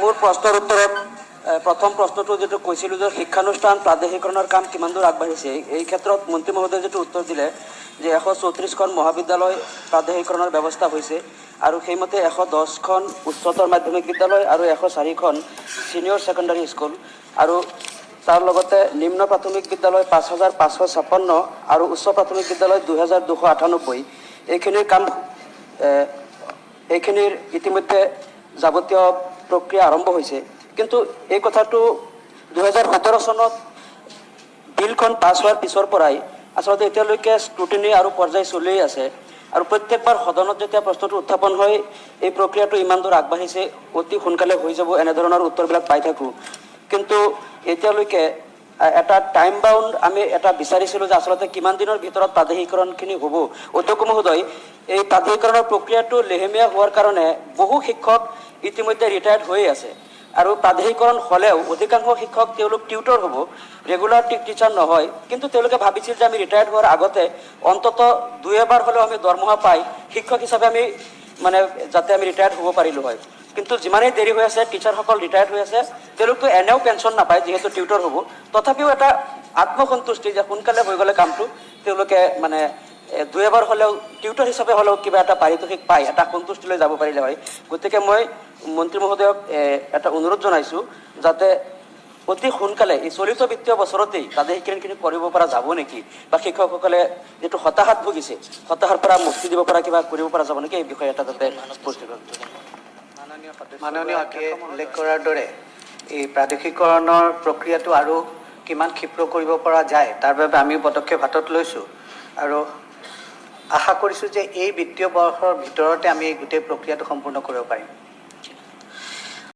মোৰ প্ৰশ্নৰ উত্তৰত প্ৰথম প্ৰশ্নটো যেটো কৈছিলোঁ যে শিক্ষানুষ্ঠান প্ৰাদেশিকৰণৰ কাম কিমান দূৰ আগবাঢ়িছে, এই ক্ষেত্ৰত মন্ত্ৰী মহোদয়ে যেটো উত্তৰ দিলে যে 134খন মহাবিদ্যালয় প্ৰাদেশিকৰণৰ ব্যৱস্থা হৈছে আৰু সেইমতে 110খন উচ্চতৰ মাধ্যমিক বিদ্যালয় আৰু 104খন ছিনিয়ৰ ছেকেণ্ডাৰী স্কুল আৰু তাৰ লগতে নিম্ন প্ৰাথমিক বিদ্যালয় 5556 আৰু উচ্চ প্ৰাথমিক বিদ্যালয় 2298 এইখিনিৰ কাম এইখিনিৰ ইতিমধ্যে যাৱতীয় প্ৰক্ৰিয়া আৰম্ভ হৈছে। কিন্তু এই কথাটো 2017 চনত বিলখন পাছ হোৱাৰ পিছৰ পৰাই আচলতে এতিয়ালৈকে স্ক্ৰুটিনি আৰু পৰ্যায় চলি আছে আৰু প্ৰত্যেকবাৰ সদনত যেতিয়া প্ৰশ্নটো উত্থাপন হয় এই প্ৰক্ৰিয়াটো ইমান দূৰ আগবাঢ়িছে, অতি সোনকালে হৈ যাব এনেধৰণৰ উত্তৰবিলাক পাই থাকোঁ। কিন্তু এতিয়ালৈকে এটা টাইম বাউণ্ড আমি এটা বিচাৰিছিলোঁ যে আচলতে কিমান দিনৰ ভিতৰত প্ৰাদেশিকৰণখিনি হ'ব। অধ্যক্ষ মহোদয়, এই প্ৰাদেশিকৰণৰ প্ৰক্ৰিয়াটো লেহেমীয়া হোৱাৰ কাৰণে বহু শিক্ষক ইতিমধ্যে ৰিটায়াৰ্ড হৈ আছে আৰু প্ৰাদেশিকৰণ হ'লেও অধিকাংশ শিক্ষক তেওঁলোক টিউটৰ হ'ব, ৰেগুলাৰ টিচাৰ নহয়। কিন্তু তেওঁলোকে ভাবিছিল যে আমি ৰিটায়াৰ্ড হোৱাৰ আগতে অন্ততঃ 2-এবাৰ হ'লেও আমি দৰমহা পাই শিক্ষক হিচাপে আমি যাতে আমি ৰিটায়াৰ্ড হ'ব পাৰিলোঁ হয়। কিন্তু যিমানেই দেৰি হৈ আছে, টিচাৰসকল ৰিটায়াৰ্ড হৈ আছে, তেওঁলোকতো এনেও পেঞ্চন নাপায় যিহেতু টিউটৰ হ'ব। তথাপিও এটা আত্মসন্তুষ্টি যে সোনকালে হৈ গ'লে কামটো তেওঁলোকে 2-এবাৰ হ'লেও টিউটৰ হিচাপে হ'লেও কিবা এটা পাৰিতোষিক পায়, এটা সন্তুষ্টিলৈ যাব পাৰিলে হয়। গতিকে মই মন্ত্ৰী মহোদয়ক এটা অনুৰোধ জনাইছোঁ যাতে অতি সোনকালে এই চলিত বিত্তীয় বছৰতেই প্ৰাদেশিকৰণখিনি কৰিব পৰা যাব নেকি, বা শিক্ষকসকলে যিটো হতাশাত ভুগিছে হতাশাৰ পৰা মুক্তি দিব পৰা কিবা কৰিব পৰা যাব নেকি, এই বিষয়ে এটা যাতে স্পষ্টীকৰণ। মাননীয় অধ্যক্ষে উল্লেখ কৰাৰ দৰে এই প্ৰাদেশিকৰণৰ প্ৰক্ৰিয়াটো আৰু কিমান ক্ষীপ্ৰ কৰিব পৰা যায় তাৰ বাবে আমি পদক্ষেপ হাতত লৈছোঁ আৰু আশা কৰিছোঁ যে এই বিত্তীয় বৰ্ষৰ ভিতৰতে আমি এই গোটেই প্ৰক্ৰিয়াটো সম্পূৰ্ণ কৰিব পাৰিম।